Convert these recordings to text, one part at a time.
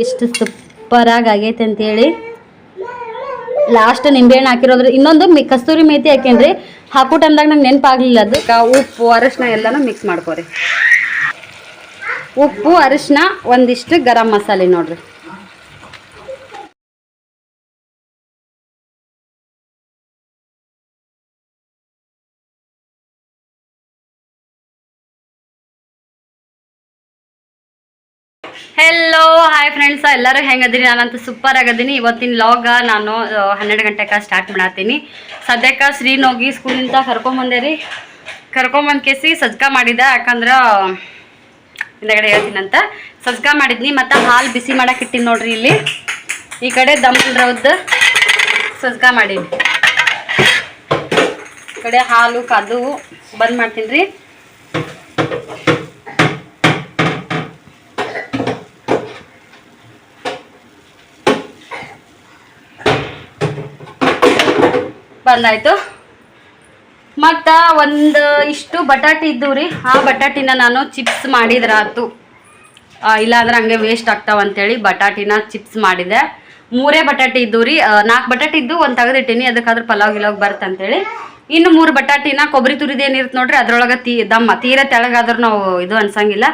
ಎಷ್ಟು ಸೂಪರಾಗಿ ಆಗೈತೆ ಅಂತೇಳಿ ಲಾಸ್ಟ್ ನಿಂಬೆಹಣ್ಣು ಹಾಕಿರೋದ್ರೆ ಇನ್ನೊಂದು ಕಸ್ತೂರಿ ಮೇಥಿ ಹಾಕೇನ್ರಿ. ಹಾಕೋ ಟೈಮ್ದಾಗ ನಂಗೆ ನೆನಪಾಗಲಿಲ್ಲ. ಅದಕ್ಕೆ ಉಪ್ಪು ಅರಿಶಿನ ಎಲ್ಲನೂ ಮಿಕ್ಸ್ ಮಾಡ್ಕೊರಿ. ಉಪ್ಪು ಅರಿಶಿನ ಒಂದಿಷ್ಟು ಗರಂ ಮಸಾಲೆ ನೋಡ್ರಿ. ಹೆಲೋ ಹಾಯ್ ಫ್ರೆಂಡ್ಸ್, ಎಲ್ಲರೂ ಹೆಂಗದೀನಿ? ನಾನಂತೂ ಸೂಪರ್ ಆಗದೀನಿ. ಇವತ್ತಿನ ಲಾಗ ನಾನು 12 ಗಂಟೆಗೆ ಸ್ಟಾರ್ಟ್ ಮಾಡತ್ತೀನಿ. ಸದ್ಯಕ್ಕೆ ಶ್ರೀನ ಹೋಗಿ ಸ್ಕೂಲಿಂದ ಕರ್ಕೊಂಬಂದೆ. ಕರ್ಕೊಂಬಂದು ಕೇಸಿ ಸಜ್ಕ ಮಾಡಿದ್ದೆ. ಯಾಕಂದ್ರೆ ಹಿಂದಗಡೆ ಹೇಳ್ತೀನಂತ ಸಜ್ಕ ಮಾಡಿದ್ನಿ. ಮತ್ತು ಹಾಲು ಬಿಸಿ ಮಾಡಕ್ಕೆ ಇಟ್ಟಿನಿ ನೋಡ್ರಿ. ಇಲ್ಲಿ ಈ ಕಡೆ ದಮ್ ರವ್ದು ಸಜ್ಕ ಮಾಡೀನಿ. ಈ ಕಡೆ ಹಾಲು ಕಾದು ಬಂದ್ ಮಾಡ್ತೀನಿ ರೀ. ಬಂದಾಯ್ತು. ಮತ್ತು ಒಂದು ಇಷ್ಟು ಬಟಾಟೆ ಇದ್ದು ರೀ. ಆ ಬಟಾಟಿನ ನಾನು ಚಿಪ್ಸ್ ಮಾಡಿದ್ರೆ ಆಯ್ತು, ಇಲ್ಲಾಂದ್ರೆ ಹಂಗೆ ವೇಸ್ಟ್ ಆಗ್ತಾವಂತೇಳಿ ಬಟಾಟಿನ ಚಿಪ್ಸ್ ಮಾಡಿದೆ. 3 ಬಟಾಟೆ ಇದ್ದು ರೀ. 4 ಬಟಾಟೆ ಇದ್ದು ಒಂದು ತೆಗೆದಿಟ್ಟೀನಿ. ಅದಕ್ಕಾದ್ರೆ ಪಲಾವ್ ಗಿಲಾವ್ ಬರ್ತಂತೇಳಿ. ಇನ್ನು 3 ಬಟಾಟಿನ ಕೊಬ್ಬರಿ ತುರಿದೇನಿರುತ್ತೆ ನೋಡ್ರಿ, ಅದ್ರೊಳಗೆ ದಮ್ಮ ತೀರ ತೆಳಗಾದ್ರೂ ನಾವು ಇದು ಅನ್ಸಂಗಿಲ್ಲ.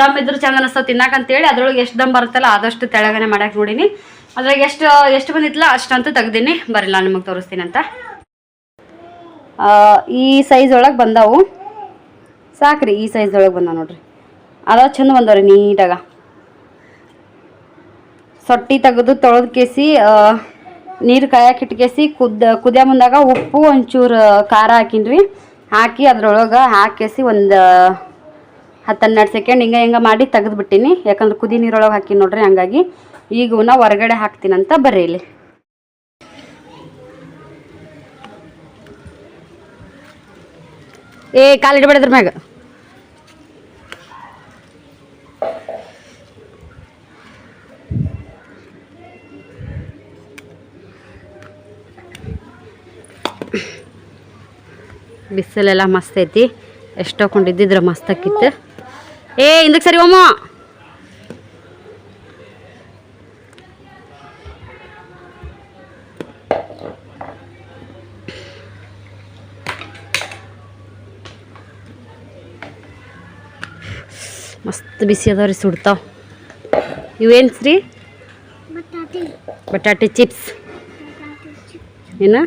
ದಮ್ ಇದ್ರು ಚಂದ ಅನಿಸ್ತವೆ ತಿನ್ನಕಂತೇಳಿ ಅದ್ರೊಳಗೆ ಎಷ್ಟು ದಮ್ ಬರುತ್ತಲ್ಲ ಆದಷ್ಟು ತೆಳಗನೆ ಮಾಡಕ್ಕೆ ನೋಡೀನಿ. ಅದ್ರಾಗ ಎಷ್ಟು ಬಂದಿತ್ತಲ್ಲ ಅಷ್ಟಂತೂ ತೆಗ್ದೀನಿ. ಬರಲ್ಲ ನಿಮಗೆ ತೋರಿಸ್ತೀನಿ ಅಂತ. ಈ ಸೈಜ್ ಒಳಗೆ ಬಂದವು ಸಾಕ್ರಿ. ಈ ಸೈಜ್ ಒಳಗೆ ಬಂದಾವ ನೋಡ್ರಿ. ಅದ ಚಂದ ಬಂದವ್ರಿ ನೀಟಾಗ. ಸೊಟ್ಟಿ ತೆಗೆದು ತೊಳೆದು ಕೇಸಿ ನೀರು ಕಾಯಕ್ಕೆ ಇಟ್ಕೇಸಿ ಕುದಿಯ ಮುಂದಾಗ ಉಪ್ಪು ಒಂಚೂರು ಖಾರ ಹಾಕಿನ್ರಿ. ಹಾಕಿ ಅದ್ರೊಳಗೆ ಹಾಕೇಸಿ ಒಂದು 10-12 ಸೆಕೆಂಡ್ ಹಿಂಗೆ ಮಾಡಿ ತೆಗೆದುಬಿಟ್ಟಿನಿ. ಯಾಕಂದ್ರೆ ಕುದಿ ನೀರೊಳಗೆ ಹಾಕಿ ನೋಡ್ರಿ. ಹಂಗಾಗಿ ಈಗ ಇವನ್ನ ಹೊರಗಡೆ ಹಾಕ್ತೀನಂತ ಬರ್ರಿ. ಇಲ್ಲಿ ಕಾಲಿಡ್ಬೇಡದ್ರ ಮ್ಯಾಗ. ಬಿಸಿಲೆಲ್ಲ ಮಸ್ತ್ ಐತಿ. ಎಷ್ಟೋ ಕೊಂಡಿದ್ದಿದ್ರೆ ಮಸ್ತ್ ಆಕಿತ್ತು. ಹಿಂದಕ್ಕೆ ಸರಿ ಒಮ್ಮ. ಮಸ್ತ್ ಬಿಸಿ ಅದಾವ್ರಿ, ಸುಡ್ತಾವ. ಇವೇನು ಶ್ರೀ? ಬಟಾಟೆ ಚಿಪ್ಸ್. ಏನು?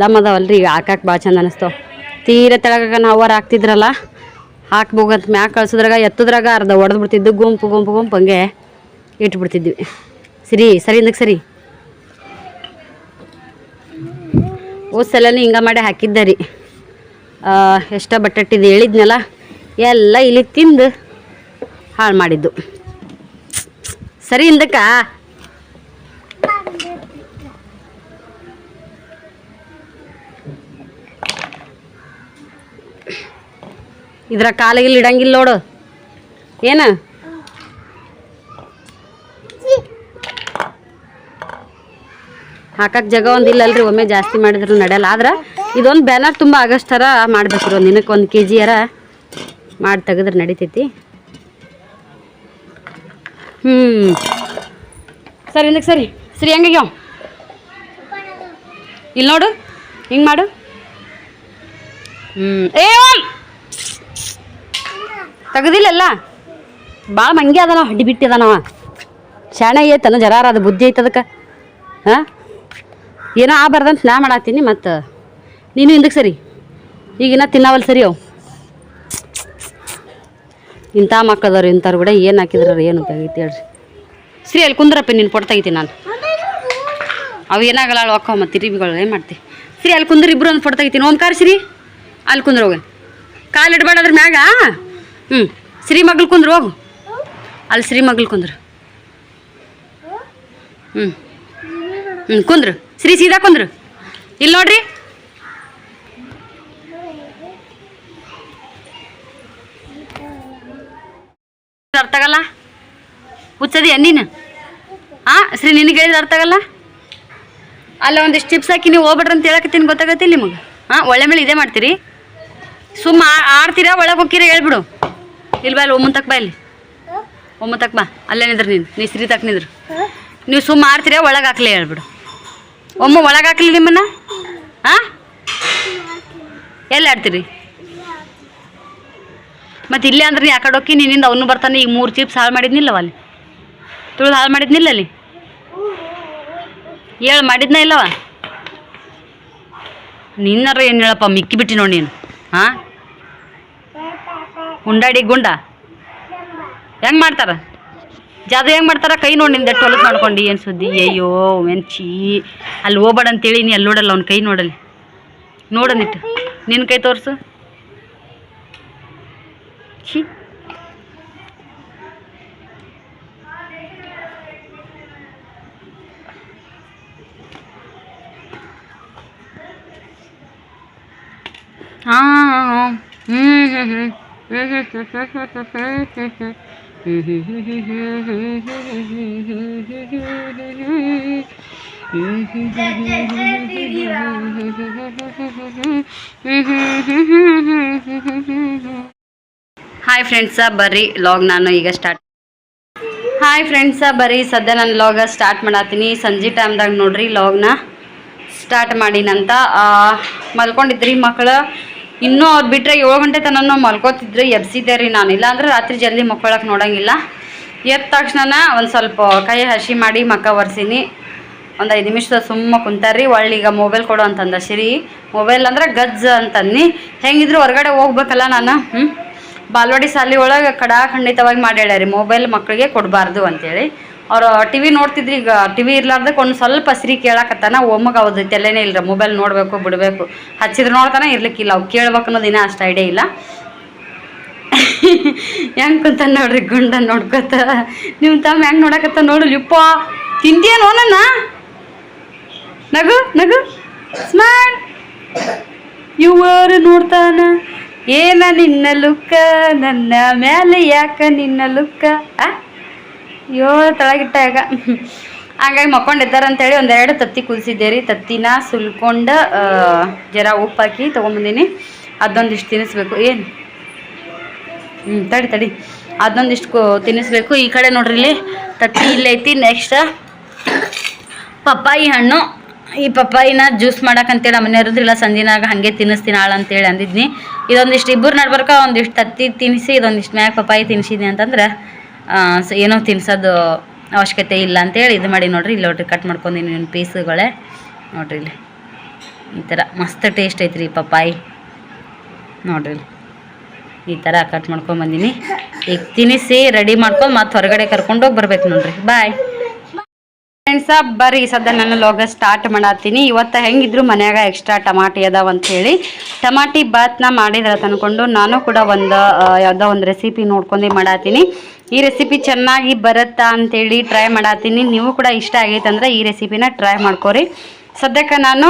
ದಮ್ ಅದಾವಲ್ರಿ. ಈಗ ಹಾಕಕ್ಕೆ ಭಾಳ ಚಂದ ಅನಿಸ್ತಾವ. ತೀರ ತೆಳಗ ನಾವು ಹಾಕ್ತಿದ್ರಲ್ಲ, ಹಾಕ್ಬೋಗಂತ ಮ್ಯಾಗ ಕಳ್ಸೋದ್ರಾಗ ಎತ್ತದ್ರಾಗ ಅರ್ಧ ಹೊಡೆದು ಬಿಡ್ತಿದ್ದು. ಗುಂಪು ಹಂಗೆ ಇಟ್ಬಿಡ್ತಿದ್ವಿ. ಸರಿ ಇಂದಕ್ಕೆ ಸರಿ. ಸಲನೂ ಹಿಂಗೆ ಮಾಡಿ ಹಾಕಿದ್ದೆ ರೀ. ಎಷ್ಟ ಬಟಾಟಿದು ಹೇಳಿದ್ನಲ್ಲ ಎಲ್ಲ ಇಲ್ಲಿ ತಿಂದು ಹಾಳು ಮಾಡಿದ್ದು. ಸರಿ ಇಂದಕ್ಕ. ಇದ್ರ ಕಾಲಿಗಿಲ್ಲಿ ಇಡಂಗಿಲ್ಲ ನೋಡು. ಏನು ಹಾಕಕ್ಕೆ ಜಾಗ ಒಂದಿಲ್ಲಲ್ರಿ. ಒಮ್ಮೆ ಜಾಸ್ತಿ ಮಾಡಿದ್ರು ನಡೆಯಲ್ಲ. ಆದ್ರೆ ಇದೊಂದು ಬ್ಯಾನರ್ ತುಂಬ ಆಗಷ್ಟು ಥರ ಮಾಡ್ಬೇಕ್ರಿ. ಒಂದು ದಿನಕ್ಕೆ 1 kg ಯಾರ ಮಾಡಿ ತೆಗೆದ್ರೆ ನಡಿತೈತಿ. ಸರಿ ಇಂದಕ್ಕೆ ಸರಿ ಹೆಂಗಾಗ್ಯಾವ ಇಲ್ಲಿ ನೋಡು. ಹಿಂಗೆ ಮಾಡು. ತೆಗ್ದಿಲ್ಲಲ್ಲ. ಭಾಳ ಮಂಗಿ ಅದ. ನಾವು ಹಡ್ಡಿ ಬಿಟ್ಟಿದ. ನಾವು ಶಾಣೆ ಐತನ ಜರಾರ ಅದು ಬುದ್ಧಿ ಐತೆ ಅದಕ್ಕೆ. ಏನೋ ಆಗಬಾರ್ದಂತ ನಾ ಮಾಡತ್ತೀನಿ. ಮತ್ತು ನೀನು ಹಿಂದಕ್ಕೆ ಸರಿ. ಈಗಿನ ತಿನ್ನವಲ್ಲ ಸರಿ. ಅವು ಇಂಥ ಮಕ್ಕಳದವ್ರು ಇಂಥವ್ರು ಕೂಡ ಏನು ಹಾಕಿದ್ರ ಏನು ತೆಗೀತಿ ಹೇಳ್ರಿ. ಸರಿ ಅಲ್ಲಿ ಕುಂದ್ರಪ್ಪ, ನೀನು ಫೋಟೋ ತೆಗಿತೀನಿ ನಾನು. ಅವು ಏನಾಗಲ್ಲ ಒಕ್ಕ ಮತ್ತು ರಿಬಿಗಳು ಏನು ಮಾಡ್ತಿ. ಸರಿ ಅಲ್ಲಿ ಕುಂದ್ರ. ಇಬ್ಬರು ಒಂದು ಫೋಟೋ ತೆಗಿತೀನಿ. ಒಂದು ಕಾರ್ ಸಿರಿ ಅಲ್ಲಿ ಕುಂದ್ರ ಹೋಗಿ. ಕಾಲು ಇಡಬೇಡ ಅದ್ರ ಮ್ಯಾಗ. ಶ್ರೀ ಮಗ್ಳು ಕುಂದ್ರು ಹೋಗು. ಅಲ್ಲಿ ಶ್ರೀ ಮಗ್ಳು ಕುಂದ್ರು. ಕುಂದ್ರು. ಸೀದಾ ಕುಂದ್ರು. ಇಲ್ಲಿ ನೋಡ್ರಿ. ಅರ್ಥ ಆಗಲ್ಲ. ಹುಚ್ಚದಿ ನೀನು? ಶ್ರೀ ನಿನಗೆ ಹೇಳಿದ್ರೆ ಅರ್ಥ ಆಗಲ್ಲ. ಅಲ್ಲ ಒಂದಿಷ್ಟು ಚಿಪ್ಸ್ ಹಾಕಿ ನೀವು ಹೋಗ್ಬಿಡ್ರಿ ಅಂತ ಹೇಳಕತ್ತೀನಿ. ಗೊತ್ತಾಗತ್ತಿಲ್ಲ ನಿಮಗೆ? ಒಳ್ಳೆ ಮೇಲೆ ಇದೇ ಮಾಡ್ತೀರಿ. ಸುಮ್ಮ ಆಡ್ತೀರಾ ಒಳಗೆ ಹೋಗ್ತೀರಾ ಹೇಳ್ಬಿಡು. ಇಲ್ಲಿ ಬಾ, ಇಲ್ಲಿ ಒಮ್ಮಂತಕ್ ಬಾ, ಇಲ್ಲಿ ಒಮ್ಮಂತಕ್ ಬಾ. ಅಲ್ಲೇ ನಿಂದ್ರು ನೀ ಸಿರಿ ತಕ್ಕ ನಿಂದ್ರು. ನೀವು ಸುಮ್ಮ ಆಡ್ತೀರಾ ಒಳಗೆ ಹಾಕ್ಲಿ ಹೇಳ್ಬಿಡು. ಒಮ್ಮ ಒಳಗೆ ಹಾಕ್ಲಿ ನಿಮ್ಮನ್ನ. ಹಾಂ, ಎಲ್ಲಿ ಆಡ್ತೀರಿ ಮತ್ತು ಇಲ್ಲೇ ಅಂದ್ರೆ ನೀ ಆ ಕಡೆ ಹೋಗಿ ನಿನ್ನಿಂದ ಅವನು ಬರ್ತಾನೆ. ಈಗ 3 ಚಿಪ್ಸ್ ಹಾಳು ಮಾಡಿದ್ನಿಲ್ಲವ ಅಲ್ಲಿ, ತುಳಿದು ಹಾಳು ಮಾಡಿದ್ನಿಲ್ಲ ಅಲ್ಲಿ. ಹೇಳು ಮಾಡಿದ್ನ ಇಲ್ಲವ ನಿನ್ನರ ಏನು ಹೇಳಪ್ಪ, ಮಿಕ್ಕಿ ಬಿಟ್ಟು ನೋಡಿ ನೀನು. ಹಾಂ, ಉಂಡಾಡಿ ಗುಂಡ ಹೆಂಗೆ ಮಾಡ್ತಾರ? ಜಾದು ಹೆಂಗೆ ಮಾಡ್ತಾರ? ಕೈ ನೋಡಿ ನಿಂದ ಹೊಲಸು ಮಾಡ್ಕೊಂಡು ಏನು ಸುದ್ದಿ? ಅಯ್ಯೋ ಮೆಂಚಿ, ಅಲ್ಲಿ ಹೋಗ್ಬೇಡ ಅಂತೇಳಿ ನೀ ಅಲ್ಲಿ ನೋಡಲ್ಲ. ಅವ್ನ ಕೈ ನೋಡಲ್ಲಿ, ನೋಡನಿಟ್ಟು ನಿನ್ನ ಕೈ ತೋರಿಸು. ಛೀ, ಹಾಂ. ಹಾಯ್ ಫ್ರೆಂಡ್ಸ, ಬರ್ರಿ ಲಾಗ್ ನಾನು ಈಗ ಸ್ಟಾರ್ಟ್. ಹಾಯ್ ಫ್ರೆಂಡ್ಸ, ಬರ್ರಿ ಸದ್ಯ ನಾನು ಲಾಗ ಸ್ಟಾರ್ಟ್ ಮಾಡತ್ತೀನಿ. ಸಂಜೆ ಟೈಮ್ದಾಗ ನೋಡ್ರಿ ಲಾಗ್ನ ಸ್ಟಾರ್ಟ್ ಮಾಡಿನಂತ. ಮಲ್ಕೊಂಡಿದ್ರಿ ಮಕ್ಕಳು. ಇನ್ನೂ ಅವ್ರು ಬಿಟ್ಟರೆ 7 ಗಂಟೆ ತನಕ ಮಲ್ಕೋತಿದ್ರು. ಎಬ್ಸಿದ್ದೆ ರೀ ನಾನು. ಇಲ್ಲಾಂದ್ರೆ ರಾತ್ರಿ ಜಲ್ದಿ ಮಕ್ಕೊಳಕ್ಕೆ ನೋಡೋಂಗಿಲ್ಲ. ಎದ್ದ ತಕ್ಷಣ ಒಂದು ಸ್ವಲ್ಪ ಕೈ ಹಸಿ ಮಾಡಿ ಮಕ್ಕ ಒರೆಸೀನಿ. ಒಂದು 5 ನಿಮಿಷ ಸುಮ್ಮ ಕುಂತಾರ್ರಿ. ಒಳ್ಳೀಗ ಮೊಬೈಲ್ ಕೊಡು ಅಂತಂದ ಸಿರಿ. ಮೊಬೈಲ್ ಅಂದ್ರೆ ಗಜ್ಜ ಅಂತಂದು. ಹೆಂಗಿದ್ರು ಹೊರಗಡೆ ಹೋಗ್ಬೇಕಲ್ಲ ನಾನು. ಬಾಲ್ವಾಡಿ ಶಾಲೆ ಒಳಗೆ ಖಂಡಿತವಾಗಿ ಮಾಡಿ ಹೇಳ್ಯಾರಿ, ಮೊಬೈಲ್ ಮಕ್ಕಳಿಗೆ ಕೊಡಬಾರ್ದು ಅಂತೇಳಿ. ಅವ್ರು ಟಿ ವಿ ನೋಡ್ತಿದ್ರಿ. ಈಗ ಟಿ ವಿ ಇರ್ಲಾರ್ದಕ್ಕೆ ಒಂದು ಸ್ವಲ್ಪ ಸಿರಿ ಕೇಳಾಕತ್ತಾನ. ಒಮ್ಮಗೆ ಅವ್ದು ತಲೆನೇ ಇಲ್ಲರ, ಮೊಬೈಲ್ ನೋಡಬೇಕು ಬಿಡಬೇಕು. ಹಚ್ಚಿದ್ರೆ ನೋಡ್ತಾನೆ, ಇರ್ಲಿಕ್ಕಿಲ್ಲ. ಅವು ಕೇಳ್ಬೇಕು ಅನ್ನೋದಿನ ಅಷ್ಟು ಐಡಿಯಾ ಇಲ್ಲ. ಹೆಂಗೆ ಕುಂತ ನೋಡ್ರಿ ಗುಂಡ ನೋಡ್ಕೊತ. ನಿಮ್ಮ ತಮ್ಮ ಹೆಂಗೆ ನೋಡಕತ್ತ ನೋಡು. ಯಪ್ಪ ತಿಂತೀಯೇನೋ ನನ್ನ? ನಗು ನಗು ಸ್ಮಾರ್ಟ್. ಇವರು ನೋಡ್ತಾನ. ಏನ ನಿನ್ನ ಲುಕ್ಕ, ನನ್ನ ಮೇಲೆ ಯಾಕ ನಿನ್ನ ಲುಕ್ಕ. ಅಯ್ಯೋ ತಳಗಿಟ್ಟಾಗ ಹಂಗಾಗಿ ಮಕ್ಕೊಂಡಿದ್ದಾರೆ ಅಂತೇಳಿ 1-2 ತತ್ತಿ ಕುದಿಸಿದ್ದೆ ರೀ. ತತ್ತಿನ ಸುಲ್ಕೊಂಡು ಜರ ಉಪ್ಪು ಹಾಕಿ ತೊಗೊಂಬಂದೀನಿ. ಅದೊಂದಿಷ್ಟು ತಿನ್ನಿಸ್ಬೇಕು. ಏನು ತಡಿ ಅದೊಂದಿಷ್ಟು ತಿನ್ನಿಸ್ಬೇಕು. ಈ ಕಡೆ ನೋಡ್ರಿ ಇಲ್ಲಿ ತತ್ತಿ ಇಲ್ಲೇ ಐತಿ. ನೆಕ್ಸ್ಟ್ ಪಪ್ಪಾಯಿ ಹಣ್ಣು. ಈ ಪಪ್ಪಾಯಿನ ಜ್ಯೂಸ್ ಮಾಡಕ್ಕಂತೇಳಿ ಮನೆಯವ್ರದ್ರಿಲ್ಲ, ಸಂಜಿನಾಗ ಹಾಗೆ ತಿನ್ನಿಸ್ತೀನಿ ಅಂತೇಳಿ ಅಂದಿದ್ನಿ. ಇದೊಂದಿಷ್ಟು ಇಬ್ಬರು ನಡ್ಬರ್ಕ ಒಂದಿಷ್ಟು ತತ್ತಿ ತಿನ್ನಿಸಿ ಇದೊಂದಿಷ್ಟು ಮ್ಯಾಗ ಪಪ್ಪಾಯಿ ತಿನ್ನಿಸಿದ್ನಿ ಅಂತಂದ್ರೆ ಏನೋ ತಿನ್ಸೋದು ಅವಶ್ಯಕತೆ ಇಲ್ಲ ಅಂತೇಳಿ ಇದು ಮಾಡಿ ನೋಡ್ರಿ. ಇಲ್ಲಿ ನೋಡ್ರಿ ಕಟ್ ಮಾಡ್ಕೊಂಡಿನಿ ನಿಮ್ಮ ಪೀಸುಗಳೇ ನೋಡ್ರಿ. ಇಲ್ಲಿ ಈ ಥರ ಮಸ್ತ್ ಟೇಸ್ಟ್ ಐತ್ರಿ ಪಪ್ಪಾಯಿ. ನೋಡ್ರಿ ಈ ಥರ ಕಟ್ ಮಾಡ್ಕೊಂಬಂದಿನಿ. ಈಗ ತಿನ್ನಿಸಿ ರೆಡಿ ಮಾಡ್ಕೊಂಡು ಮತ್ತೆ ಹೊರಗಡೆ ಕರ್ಕೊಂಡೋಗಿ ಬರ್ಬೇಕು ನೋಡ್ರಿ. ಬಾಯ್ ಫ್ರೆಂಡ್ಸ, ಬರ್ರಿ ಸದ್ಯ ನಾನು ಲಾಗ ಸ್ಟಾರ್ಟ್ ಮಾಡತ್ತೀನಿ. ಇವತ್ತು ಹೆಂಗಿದ್ರು ಮನ್ಯಾಗ ಎಕ್ಸ್ಟ್ರಾ ಟಮಾಟಿ ಅದಾವ ಅಂಥೇಳಿ ಟಮಾಟಿ ಬಾತ್ನ ಮಾಡಿದ್ರೆ ತಂದ್ಕೊಂಡು ನಾನು ಕೂಡ ಯಾವುದೋ ಒಂದು ರೆಸಿಪಿ ನೋಡ್ಕೊಂಡು ಮಾಡತ್ತೀನಿ. ಈ ರೆಸಿಪಿ ಚೆನ್ನಾಗಿ ಬರುತ್ತಾ ಅಂಥೇಳಿ ಟ್ರೈ ಮಾಡತ್ತೀನಿ. ನೀವು ಕೂಡ ಇಷ್ಟ ಆಗೈತಂದ್ರೆ ಈ ರೆಸಿಪಿನ ಟ್ರೈ ಮಾಡ್ಕೊರಿ. ಸದ್ಯಕ್ಕೆ ನಾನು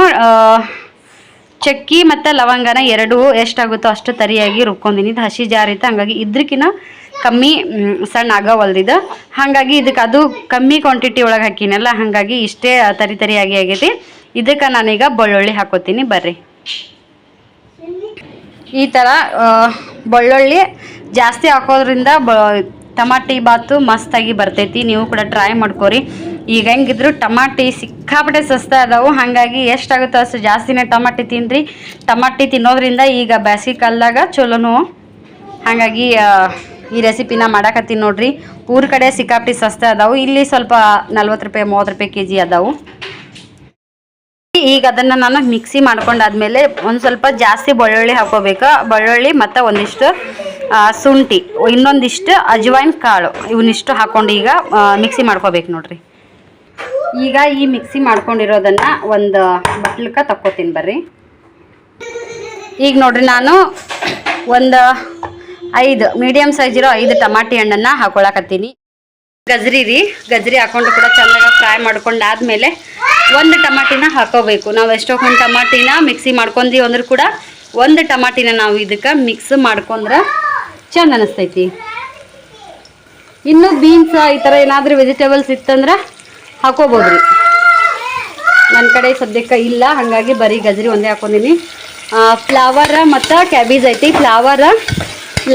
ಚಕ್ಕಿ ಮತ್ತು ಲವಂಗನ 2 ಎಷ್ಟಾಗುತ್ತೋ ಅಷ್ಟು ತರಿಯಾಗಿ ರುಬ್ಕೊಂಡಿನಿ. ಇದು ಹಸಿ ಜಾರಿತ್ತು, ಹಂಗಾಗಿ ಇದ್ರಕ್ಕಿಂತ ಕಮ್ಮಿ ಸಣ್ಣ ಆಗವಲ್ದಿದ್ದು. ಹಾಗಾಗಿ ಇದಕ್ಕೆ ಅದು ಕಮ್ಮಿ ಕ್ವಾಂಟಿಟಿ ಒಳಗೆ ಹಾಕಿನಲ್ಲ, ಹಾಗಾಗಿ ಇಷ್ಟೇ ತರಿಯಾಗಿ ಆಗೈತಿ. ಇದಕ್ಕೆ ನಾನೀಗ ಬೆಳ್ಳುಳ್ಳಿ ಹಾಕೋತೀನಿ. ಬರ್ರಿ ಈ ಥರ ಬೆಳ್ಳುಳ್ಳಿ ಜಾಸ್ತಿ ಹಾಕೋದ್ರಿಂದ ಟಮಾಟಿ ಬಾತು ಮಸ್ತಾಗಿ ಬರ್ತೈತಿ. ನೀವು ಕೂಡ ಟ್ರೈ ಮಾಡ್ಕೊರಿ. ಈಗ ಹೆಂಗಿದ್ರು ಟಮಾಟಿ ಸಿಕ್ಕಾಪಟ್ಟೆ ಸಸ್ತಾ ಅದಾವು. ಹಾಗಾಗಿ ಎಷ್ಟಾಗುತ್ತೋ ಅಷ್ಟು ಜಾಸ್ತಿನೇ ಟಮಾಟಿ ತಿನ್ನಿರಿ. ಟಮಾಟಿ ತಿನ್ನೋದ್ರಿಂದ ಈಗ ಬೇಸಿಗೆ ಕಾಲದಾಗ ಚಲೋನು. ಹಾಗಾಗಿ ಈ ರೆಸಿಪಿನ ಮಾಡಾಕತ್ತೀನಿ ನೋಡ್ರಿ. ಊರ ಕಡೆ ಸಿಕ್ಕಾಪಟ್ಟೆ ಸಸ್ತಾ ಅದಾವು. ಇಲ್ಲಿ ಸ್ವಲ್ಪ 40 ರೂಪಾಯಿ 30 ರೂಪಾಯಿ kg ಅದಾವು. ಈಗ ಅದನ್ನು ನಾನು ಮಿಕ್ಸಿ ಮಾಡ್ಕೊಂಡಾದ್ಮೇಲೆ ಒಂದು ಸ್ವಲ್ಪ ಜಾಸ್ತಿ ಬೆಳ್ಳುಳ್ಳಿ ಹಾಕೋಬೇಕು. ಬೆಳ್ಳುಳ್ಳಿ ಮತ್ತು ಒಂದಿಷ್ಟು ಶುಂಠಿ, ಇನ್ನೊಂದಿಷ್ಟು ಅಜ್ವೈನ್ ಕಾಳು, ಇವನ್ನಿಷ್ಟು ಹಾಕ್ಕೊಂಡು ಈಗ ಮಿಕ್ಸಿ ಮಾಡ್ಕೋಬೇಕು ನೋಡ್ರಿ. ಈಗ ಈ ಮಿಕ್ಸಿ ಮಾಡ್ಕೊಂಡಿರೋದನ್ನು ಒಂದು ಬಟ್ಲಕ್ಕೆ ತಕ್ಕೋತೀನಿ ಬರ್ರಿ. ಈಗ ನೋಡ್ರಿ ನಾನು ಒಂದು 5 ಮೀಡಿಯಮ್ ಸೈಜ್ ಇರೋ 5 ಟಮಾಟಿ ಹಣ್ಣನ್ನು ಹಾಕೊಳಕತ್ತೀನಿ. ಗಜ್ರಿ ಹಾಕೊಂಡು ಕೂಡ ಚೆನ್ನಾಗಿ ಫ್ರೈ ಮಾಡ್ಕೊಂಡಾದ್ಮೇಲೆ 1 ಟಮಾಟಿನ ಹಾಕೋಬೇಕು. ನಾವು ಎಷ್ಟೊಂದು ಟಮಾಟಿನ ಮಿಕ್ಸಿ ಮಾಡ್ಕೊಂಡ್ವಿ ಅಂದ್ರೆ ಕೂಡ 1 ಟಮಾಟಿನ ನಾವು ಇದಕ್ಕೆ ಮಿಕ್ಸ್ ಮಾಡ್ಕೊಂಡ್ರೆ ಚಂದ ಅನಿಸ್ತೈತಿ. ಇನ್ನು ಬೀನ್ಸ್ ಈ ಥರ ಏನಾದರೂ ವೆಜಿಟೇಬಲ್ಸ್ ಇತ್ತಂದ್ರೆ ಹಾಕೋಬೋದ್ರಿ. ನನ್ನ ಕಡೆ ಸದ್ಯಕ್ಕೆ ಇಲ್ಲ, ಹಾಗಾಗಿ ಬರೀ ಗಜ್ರಿ ಒಂದೇ ಹಾಕೊಂಡಿನಿ. ಫ್ಲವರ್ ಮತ್ತು ಕ್ಯಾಬೇಜ್ ಐತಿ. ಫ್ಲವರ್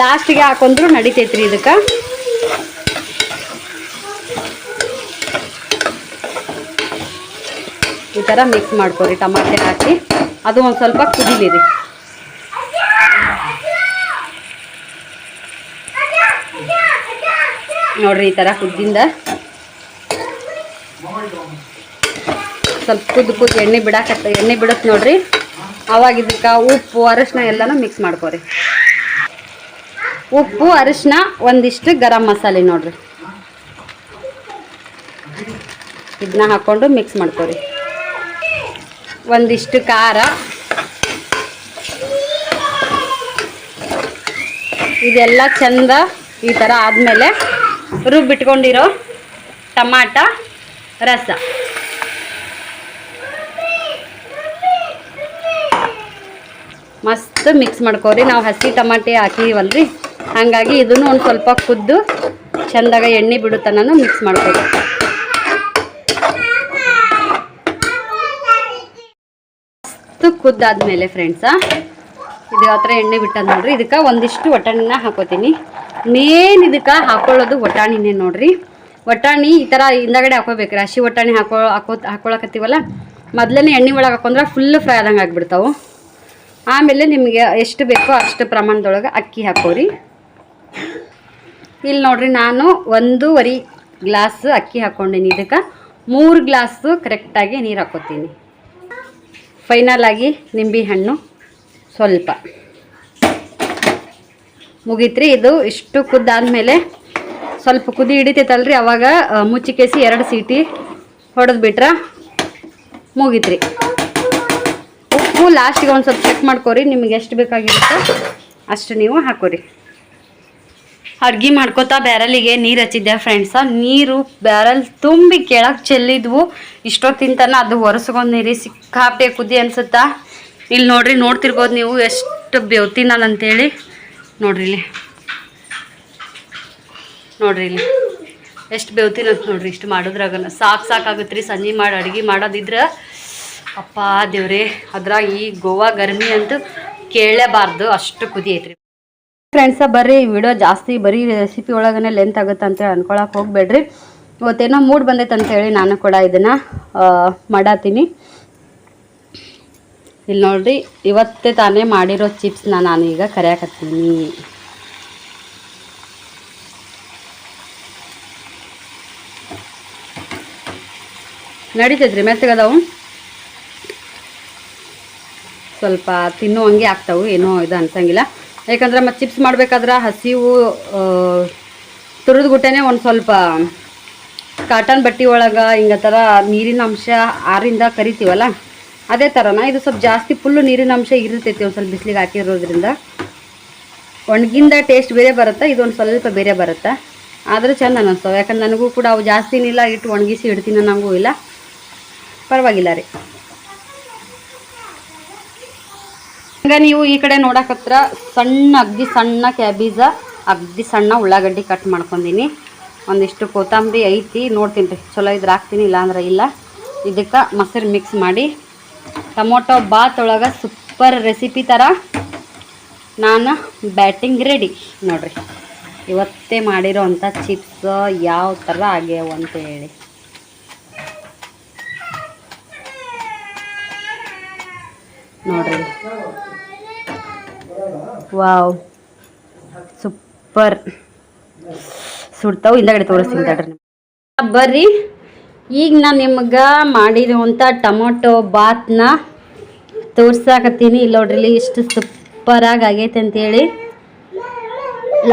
ಲಾಸ್ಟಿಗೆ ಹಾಕೊಂಡ್ರು ನಡಿತೈತ್ರಿ. ಇದಕ್ಕೆ ಈ ಥರ ಮಿಕ್ಸ್ ಮಾಡ್ಕೊರಿ. ಟಮಾಟೆ ಹಾಕಿ ಅದು ಒಂದು ಸ್ವಲ್ಪ ಕುದಿಲಿರಿ. ನೋಡ್ರಿ ಈ ಥರ ಕುದ್ದಿಂದ ಸ್ವಲ್ಪ ಕುದ್ದು ಎಣ್ಣೆ ಬಿಡತ್ತೆ ನೋಡ್ರಿ. ಅವಾಗ ಇದಕ್ಕೆ ಉಪ್ಪು ಅರಿಶಿನ ಎಲ್ಲನೂ ಮಿಕ್ಸ್ ಮಾಡ್ಕೊರಿ. ಉಪ್ಪು ಅರಿಶಿನ ಒಂದಿಷ್ಟು ಗರಂ ಮಸಾಲೆ ನೋಡ್ರಿ, ಇದನ್ನ ಹಾಕ್ಕೊಂಡು ಮಿಕ್ಸ್ ಮಾಡ್ಕೊರಿ. ಒಂದಿಷ್ಟು ಖಾರ, ಇದೆಲ್ಲ ಚಂದ ಈ ಥರ ಆದಮೇಲೆ ರುಬ್ಬಿಟ್ಕೊಂಡಿರೋ ಟಮಾಟ ರಸ ಮಸ್ತ್ ಮಿಕ್ಸ್ ಮಾಡ್ಕೊರಿ. ನಾವು ಹಸಿ ಟಮಾಟೆ ಹಾಕಿವಲ್ರಿ, ಹಾಗಾಗಿ ಇದನ್ನು ಒಂದು ಸ್ವಲ್ಪ ಕುದ್ದು ಚೆಂದಾಗ ಎಣ್ಣೆ ಬಿಡುತ್ತನೂ ಮಿಕ್ಸ್ ಮಾಡ್ಕೊರಿ. ಮಸ್ತ್ ಕುದ್ದಾದ್ಮೇಲೆ ಫ್ರೆಂಡ್ಸ ಇದು ಯಾವ ಥರ ಎಣ್ಣೆ ಬಿಟ್ಟದ ನೋಡ್ರಿ. ಇದಕ್ಕೆ ಒಂದಿಷ್ಟು ವಟಾಣಿನ ಹಾಕೋತೀನಿ. ಮೇನ್ ಇದಕ್ಕೆ ಹಾಕೊಳ್ಳೋದು ವಟಾಣಿನೇ ನೋಡ್ರಿ. ವಟಾಣಿ ಈ ಥರ ಹಿಂದಗಡೆ ಹಾಕೋಬೇಕ್ರಿ. ಹಸಿ ವಟಾಣಿ ಹಾಕೊಳಕತ್ತೀವಲ್ಲ, ಮೊದಲನೇ ಎಣ್ಣೆ ಒಳಗೆ ಹಾಕೊಂಡ್ರೆ ಫುಲ್ ಫ್ರೈ ಆದಂಗೆ ಆಗಿಬಿಡ್ತಾವೆ. ಆಮೇಲೆ ನಿಮಗೆ ಎಷ್ಟು ಬೇಕೋ ಅಷ್ಟು ಪ್ರಮಾಣದೊಳಗೆ ಅಕ್ಕಿ ಹಾಕೋರಿ. ಇಲ್ಲಿ ನೋಡ್ರಿ ನಾನು 1.5 ಗ್ಲಾಸ್ ಅಕ್ಕಿ ಹಾಕ್ಕೊಂಡೀನಿ. ಇದಕ್ಕೆ 3 ಗ್ಲಾಸು ಕರೆಕ್ಟಾಗಿ ನೀರು ಹಾಕೋತೀನಿ. ಫೈನಲ್ ಆಗಿ ನಿಂಬೆ ಹಣ್ಣು ಸ್ವಲ್ಪ ಮುಗೀತ್ರಿ. ಇದು ಇಷ್ಟು ಕುದ್ದಾದ್ಮೇಲೆ ಸ್ವಲ್ಪ ಕುದಿ ಹಿಡಿತೈತಲ್ರಿ, ಅವಾಗ ಮುಚ್ಚಿಕೇಸಿ 2 ಸೀಟಿ ಹೊಡೆದು ಬಿಟ್ರೆ ಮುಗೀತ್ರಿ. ಉಪ್ಪು ಲಾಸ್ಟಿಗೆ ಒಂದು ಸ್ವಲ್ಪ ಚೆಕ್ ಮಾಡ್ಕೊರಿ. ನಿಮ್ಗೆ ಎಷ್ಟು ಬೇಕಾಗಿರುತ್ತೆ ಅಷ್ಟು ನೀವು ಹಾಕೋರಿ. ಅಡ್ಗೆ ಮಾಡ್ಕೋತಾ ಬ್ಯಾರಲಿಗೆ ನೀರು ಹಚ್ಚಿದ್ದೆ ಫ್ರೆಂಡ್ಸ. ನೀರು ಬ್ಯಾರಲ್ ತುಂಬಿ ಕೆಳಗೆ ಚೆಲ್ಲಿದ್ವು. ಇಷ್ಟೊತ್ತಿಂತನ ಅದು ಒರೆಸ್ಕೊಂಡು ನೀರು ಸಿಕ್ಕಾಪೆ ಕುದಿ ಅನ್ಸುತ್ತಾ. ಇಲ್ಲಿ ನೋಡ್ರಿ, ನೋಡ್ತಿರ್ಬೋದು ನೀವು ಎಷ್ಟು ಬೆವ್ತಿ ನಾನು ಅಂತೇಳಿ. ನೋಡ್ರಿ ಇಲ್ಲಿ ಎಷ್ಟು ಬೆವ್ತೀನಿ ಅಂತ ನೋಡ್ರಿ. ಇಷ್ಟು ಮಾಡೋದ್ರಾಗ ಸಾಕಾಗುತ್ತೆ ರೀ. ಸಂಜೆ ಮಾಡಿ ಅಡುಗೆ ಮಾಡೋದಿದ್ರೆ ಅಪ್ಪ ದೇವ್ರೆ, ಅದ್ರಾಗ ಈ ಗೋವಾ ಗರ್ಮಿ ಅಂತೂ ಕೇಳಲೇಬಾರ್ದು, ಅಷ್ಟು ಕುದಿ ಐತ್ರಿ ಫ್ರೆಂಡ್ಸ. ಬರ್ರಿ ವಿಡಿಯೋ ಜಾಸ್ತಿ ಬರೀ ರೆಸಿಪಿ ಒಳಗನೆ ಲೆಂತ್ ಆಗುತ್ತೆ ಅಂತೇಳಿ ಅನ್ಕೊಳಕ್ಕೆ ಹೋಗ್ಬೇಡ್ರಿ. ಇವತ್ತೇನೋ ಮೂಡ್ ಬಂದೈತೆ ಅಂತೇಳಿ ನಾನು ಕೂಡ ಇದನ್ನು ಮಾಡತ್ತೀನಿ. ಇಲ್ಲಿ ನೋಡ್ರಿ, ಇವತ್ತೇ ತಾನೇ ಮಾಡಿರೋ ಚಿಪ್ಸ್ನ ನಾನು ಈಗ ಕರಿಯಾಕತ್ತೀನಿ. ನಡೀತೈತ್ರಿ, ಮೆತ್ತಗದವು, ಸ್ವಲ್ಪ ತಿನ್ನುವಂಗೆ ಆಗ್ತಾವೆ, ಏನೋ ಇದು ಅನ್ಸಂಗಿಲ್ಲ. ಯಾಕಂದ್ರೆ ಮತ್ತು ಚಿಪ್ಸ್ ಮಾಡ್ಬೇಕಾದ್ರೆ ಹಸಿವು ತುರಿದ ಗುಟ್ಟೆನೇ ಒಂದು ಸ್ವಲ್ಪ ಕಾಟನ್ ಬಟ್ಟೆ ಒಳಗೆ ಹಿಂಗೆ ಥರ ನೀರಿನ ಅಂಶ ಆರಿಂದ ಕರಿತೀವಲ್ಲ, ಅದೇ ಥರನ ಇದು ಸ್ವಲ್ಪ ಜಾಸ್ತಿ ಫುಲ್ಲು ನೀರಿನ ಅಂಶ ಇರ್ತೈತಿ. ಒಂದು ಸ್ವಲ್ಪ ಬಿಸಿಲಿಗೆ ಹಾಕಿರೋದ್ರಿಂದ ಒಣಗಿಂದ ಟೇಸ್ಟ್ ಬೇರೆ ಬರುತ್ತೆ, ಇದೊಂದು ಸ್ವಲ್ಪ ಬೇರೆ ಬರುತ್ತೆ. ಆದರೂ ಚೆಂದ ಅನ್ನಿಸ್ತವೆ. ಯಾಕಂದ್ರೆ ನನಗೂ ಕೂಡ ಅವು ಜಾಸ್ತಿನಿಲ್ಲ, ಇಟ್ಟು ಒಣಗಿಸಿ ಇಡ್ತೀನಿ ನನಗೂ ಇಲ್ಲ, ಪರವಾಗಿಲ್ಲ ರೀ. ಹಂಗೆ ನೀವು ಈ ಕಡೆ ನೋಡಕತ್ರ ಅಗ್ದಿ ಸಣ್ಣ ಕ್ಯಾಬೇಜ, ಅಗ್ದಿ ಸಣ್ಣ ಉಳ್ಳಾಗಡ್ಡಿ ಕಟ್ ಮಾಡ್ಕೊಂಡೀನಿ. ಒಂದಿಷ್ಟು ಕೊತ್ತಂಬರಿ ಐತಿ, ನೋಡ್ತೀನಿ ರೀ, ಚಲೋ ಇದ್ರೆ ಹಾಕ್ತೀನಿ, ಇಲ್ಲಾಂದ್ರೆ ಇಲ್ಲ. ಇದಕ್ಕೆ ಮೊಸರು ಮಿಕ್ಸ್ ಮಾಡಿ ಟೊಮೊಟೊ ಬಾತ್ ಒಳಗೆ ಸೂಪರ್ ರೆಸಿಪಿ ಥರ ನಾನು ಬ್ಯಾಟಿಂಗ್ ರೆಡಿ ನೋಡ್ರಿ. ಇವತ್ತೇ ಮಾಡಿರೋ ಅಂಥ ಚಿಪ್ಸ್ ಯಾವ ಥರ ಆಗ್ಯಾವ ಅಂತೇಳಿ. ನೋಡ್ರಿ, ವಾವ್ ಸೂಪರ್ ಸುಡ್ತಾವು. ಹಿಂದಗಡೆ ತೋರಿಸ್ತೀನಿ ತಡ್ರಿ. ಬರ್ರಿ, ಈಗ ನಾನು ನಿಮ್ಗೆ ಮಾಡಿರುವಂಥ ಟೊಮೊಟೊ ಬಾತ್ನ ತೋರ್ಸಾಕತ್ತೀನಿ. ಇಲ್ಲಿ ನೋಡ್ರಿ ಇಷ್ಟು ಸೂಪರಾಗಿ ಆಗೈತೆ ಅಂತೇಳಿ.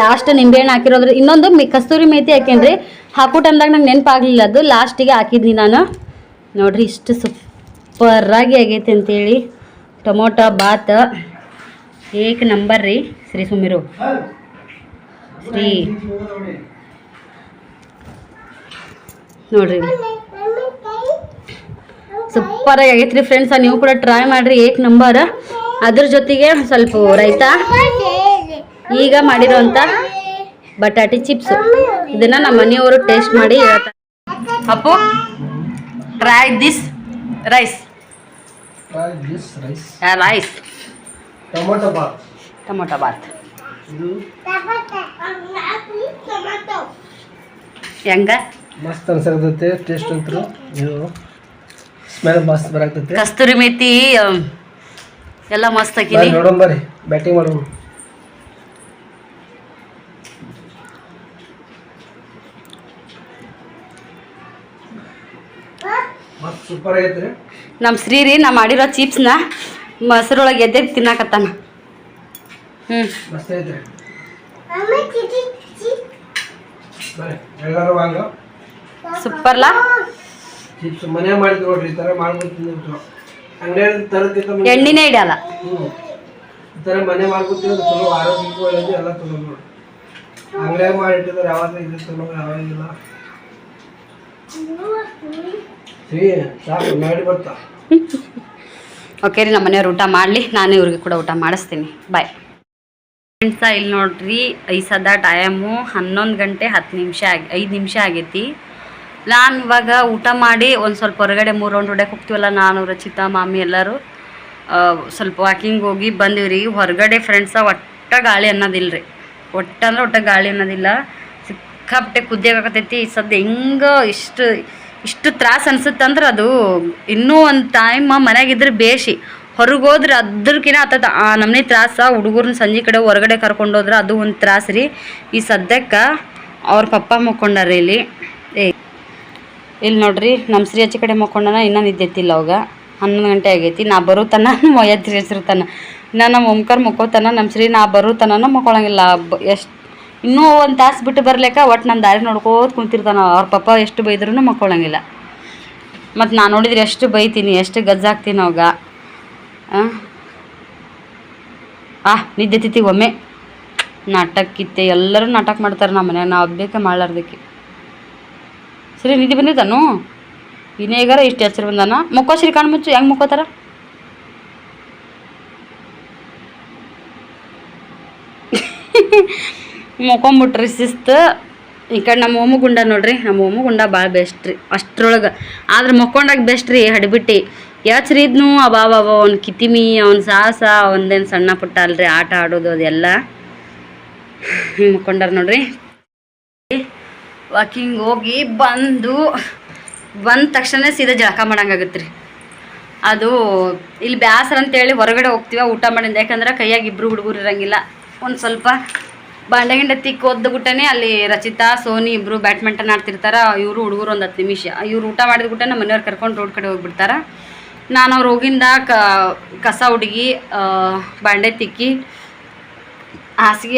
ಲಾಸ್ಟ್ ನಿಂಬೆಹಣ್ಣು ಹಾಕಿರೋದ್ರೆ ಇನ್ನೊಂದು ಕಸ್ತೂರಿ ಮೇಥಿ ಹಾಕೇನ್ರಿ. ಹಾಕೋ ಟೈಮ್ದಾಗ ನಂಗೆ ನೆನಪಾಗಲಿಲ್ಲ, ಅದು ಲಾಸ್ಟಿಗೆ ಹಾಕಿದ್ನಿ ನಾನು. ನೋಡ್ರಿ ಇಷ್ಟು ಸೂಪರಾಗಿ ಆಗೈತೆ ಅಂತೇಳಿ. ಟೊಮೊಟೊ ಬಾತ್ ಏಕ್ ನಂಬರ್ ರೀ. ಶ್ರೀ ಸುಮಿರು ಶ್ರೀ ನೋಡ್ರಿ ಸೂಪರಾಗಿ ಆಗೈತೆ ರೀ ಫ್ರೆಂಡ್ಸ. ನೀವು ಕೂಡ ಟ್ರೈ ಮಾಡಿರಿ, ಏಕ್ ನಂಬರ್. ಅದ್ರ ಜೊತೆಗೆ ಸ್ವಲ್ಪ ರೈತಾ, ಈಗ ಮಾಡಿರೋಂಥ ಬಟಾಟೆ ಚಿಪ್ಸು, ಇದನ್ನು ನಮ್ಮ ಮನೆಯವರು ಟೇಸ್ಟ್ ಮಾಡಿ ಹೇಳ್ತಾರೆ. Appu, try this rice. Rice tomato bath. Tomato bath ಇದು ಹೆಂಗ ಮಸ್ತ್ ಅನ್ಸಕತ್ತೈತೆ. ಟೇಸ್ಟ್ ಅಂತೂ ಇದು ಸ್ಮೆಲ್ ಮಸ್ತ್ ಬರಾಕತ್ತೈತೆ. ಕಸ್ತೂರಿ ಮೇಥಿ ಎಲ್ಲ ಮಸ್ತ್ ಹಾಕಿನಿ. ನೋಡೋಣ ಬರ್ರಿ, ಬ್ಯಾಟಿಂಗ್ ಮಾಡೋಣ. ಮಸ್ತ್ ಸೂಪರ್ ಆಗೈತ್ರಿ. ನಮ್ಮ ಶ್ರೀರಿ ನಾ ಮಾಡಿರೋ ಚಿಪ್ಸ್ನ ಮೊಸರೊಳಗೆ ಎದ್ದೆದ್ದು ತಿನ್ನಾಕತ್ತಾನ. ಮಸ್ತ್ ಐತ್ರಿ. ಎಲ್ಲರೂ ವಾಂಗ ಸೂಪರ್ಲಾ. ಚಿಪ್ಸ್ ಮನೆ ಮಾಡಿದ್ ನೋಡ್ರಿ, ಈ ಥರ ಮಾಡ್ಕೊಂಡು ತಿಂದಿರ್ತೀವಿ. ಅಂಗಡಿಯಲ್ಲಿ ತರಕ್ಕಿಂತ ಎಣ್ಣೆನೇ ಇಡಲ್ಲ. ಈ ಥರ ಮನೆ ಮಾಡ್ಕೊಂಡು ತಿನ್ನೋದು ಚಲೋ, ಆರೋಗ್ಯಕ್ಕೂ ಒಳ್ಳೇದು, ಎಲ್ಲ ಚಲೋ ನೋಡಿ. ಅಂಗಡಿಯಾಗ ಮಾಡಿಟ್ಟಿದ್ರೆ ಯಾವಾಗ ಇದು ಚಲೋ ಯಾವಾಗಿಲ್ಲ. ಸಾಕು ಮಾಡಿ ಬರ್ತಾ. ಓಕೆ ರೀ, ನಮ್ಮ ಮನೆಯವ್ರು ಊಟ ಮಾಡಲಿ, ನಾನು ಇವ್ರಿಗೆ ಕೂಡ ಊಟ ಮಾಡಿಸ್ತೀನಿ. ಬಾಯ್ ಫ್ರೆಂಡ್ಸ. ಇಲ್ಲಿ ನೋಡ್ರಿ, ಈ ಸದ ಟೈಮು 11 ಗಂಟೆ 5 ನಿಮಿಷ ಆಗೈತಿ. ನಾನು ಇವಾಗ ಊಟ ಮಾಡಿ ಒಂದು ಸ್ವಲ್ಪ ಹೊರಗಡೆ 3 ರೌಂಡ್ ಹೊಡ್ಯಕ್ಕೆ ಹೋಗ್ತೀವಲ್ಲ, ನಾನು ರಚಿತಾ ಮಾಮಿ ಎಲ್ಲರೂ ಸ್ವಲ್ಪ ವಾಕಿಂಗ್ ಹೋಗಿ ಬಂದೀವ್ರಿ. ಹೊರಗಡೆ ಫ್ರೆಂಡ್ಸ ಒಟ್ಟ ಗಾಳಿ ಅನ್ನೋದಿಲ್ಲ ರೀ, ಒಟ್ಟ ಗಾಳಿ ಅನ್ನೋದಿಲ್ಲ. ಸಿಕ್ಕಾಪಟ್ಟೆ ಕುದಿಯಾಗತೈತಿ. ಸದ್ಯ ಹೆಂಗೆ ಇಷ್ಟು ತ್ರಾಸ ಅನ್ಸುತ್ತೆ ಅಂದ್ರೆ ಅದು ಇನ್ನೂ ಒಂದು ಟೈಮ್ ಮನೆಯಾಗಿದ್ರೆ ಬೇಷಿ, ಹೊರಗೆ ಹೋದ್ರೆ ಅದ್ರಕಿನ ಆತದ ಆ ನಮ್ಮನೆ ತ್ರಾಸ. ಹುಡುಗರನ್ನ ಸಂಜೆ ಕಡೆ ಹೊರಗಡೆ ಕರ್ಕೊಂಡೋದ್ರೆ ಅದು ಒಂದು ತ್ರಾಸ ರೀ. ಈ ಸದ್ಯಕ್ಕೆ ಅವ್ರ ಪಪ್ಪ ಮಕ್ಕೊಂಡಾರ ಇಲ್ಲಿ ನೋಡ್ರಿ. ನಮ್ಮ ಶ್ರೀ ಆಚೆ ಕಡೆ ಮಕ್ಕೊಂಡನ, ಇನ್ನೂ ನಿದ್ದೆತ್ತಿಲ್ಲ ಅವಾಗ. 11 ಗಂಟೆ ಆಗೈತಿ. ನಾ ಬರೋತನ ಎದ್ದು ಹೆಸರುತಾನ, ಇನ್ನು ನಮ್ಮ ಓಂಕಾರ ಮಕ್ಕೋತಾನ. ನಮ್ಮ ಶ್ರೀ ನಾ ಬರೋತನ ಮಕ್ಕೊಳಂಗಿಲ್ಲ. ಇನ್ನೂ ಒಂದು ತಾಸು ಬಿಟ್ಟು ಬರ್ಲಿಕ್ಕ ಒಟ್ಟು ನನ್ನ ದಾರಿ ನೋಡ್ಕೋತ ಕುಂತಿರ್ತಾನ. ಅವ್ರ ಪಪ್ಪ ಎಷ್ಟು ಬೈದ್ರೂ ಮಕ್ಕೊಳಂಗಿಲ್ಲ. ಮತ್ತು ನಾನು ನೋಡಿದ್ರೆ ಎಷ್ಟು ಬೈತೀನಿ, ಎಷ್ಟು ಗಜ್ಜಾಗ್ತೀನಿ ಅವಾಗ. ನಿದ್ದೆತ್ತಿತ್ತಿ ಒಮ್ಮೆ ನಾಟಕಿತ್ತೆ. ಎಲ್ಲರೂ ನಾಟಕ ಮಾಡ್ತಾರೆ ನಮ್ಮ ಮನ್ಯಾಗ, ನಾವು ಒಬ್ಬಕ್ಕೆ ಮಾಡ್ಲಾರ್ದಕ್ಕೆ. ಸರಿ ನಿದ್ದೆ ಬಂದಿದ್ದಾನು ಇನ್ನೇಗಾರ ಇಷ್ಟು ಎಚ್ಚರ ಬಂದಾನ. ಮಕ್ಕೋ ಶ್ರೀ ಕಾಣ್ ಮುಚ್ಚು, ಹೆಂಗೆ ಮಕ್ಕೋತಾರ? ಮಕ್ಕೊಂಬಿಟ್ರಿ ಶಿಸ್ತು. ಈ ಕಡೆ ನಮ್ಮ ಓಮು ಗುಂಡ ನೋಡ್ರಿ, ನಮ್ಮ ಓಮು ಗುಂಡ ಭಾಳ ಬೆಸ್ಟ್ ರೀ ಅಷ್ಟ್ರೊಳಗೆ. ಆದ್ರೆ ಮಕ್ಕೊಂಡಾಗ ಬೆಸ್ಟ್ ರೀ. ಹಡಿಬಿಟ್ಟು ಯಾಚ್ರಿ ಇದ್ನು ಅಬಾಬ ಅವ್ನ ಕಿತಿಮಿ, ಅವ್ನ ಸಾಹಸ, ಒಂದೇನು ಸಣ್ಣ ಪುಟ್ಟ ಅಲ್ರಿ ಆಟ ಆಡೋದು ಅದೆಲ್ಲ. ಮಕ್ಕೊಂಡಾರ ನೋಡ್ರಿ. ವಾಕಿಂಗ್ ಹೋಗಿ ಬಂದ ತಕ್ಷಣ ಸೀದಾ ಜಳಕ ಮಾಡಂಗಾಗತ್ತೆ ರೀ. ಅದು ಇಲ್ಲಿ ಬ್ಯಾಸರ ಅಂತೇಳಿ ಹೊರಗಡೆ ಹೋಗ್ತೀವ ಊಟ ಮಾಡಿಂದ. ಯಾಕಂದ್ರೆ ಕೈಯಾಗ ಇಬ್ಬರು ಹುಡುಗರು ಇರೋಂಗಿಲ್ಲ. ಒಂದು ಸ್ವಲ್ಪ ಬಾಂಡೆ ಗಿಂಡೆ ತಿಕ್ಕಿ ಒದ್ದುಬಿಟ್ಟನೆ ಅಲ್ಲಿ ರಚಿತಾ ಸೋನಿ ಇಬ್ಬರು ಬ್ಯಾಡ್ಮಿಂಟನ್ ಆಡ್ತಿರ್ತಾರೆ. ಇವರು ಹುಡುಗರು ಒಂದು 10 ನಿಮಿಷ ಇವ್ರು ಊಟ ಮಾಡಿದ ಬಿಟ್ಟೆ ನಮ್ಮ ಮನೆಯವ್ರು ಕರ್ಕೊಂಡು ರೋಡ್ ಕಡೆ ಹೋಗ್ಬಿಡ್ತಾರೆ. ನಾನು ಅವ್ರು ಹೋಗಿಂದ ಕಸ ಹುಡುಗಿ ಬಾಂಡೆ ತಿಕ್ಕಿ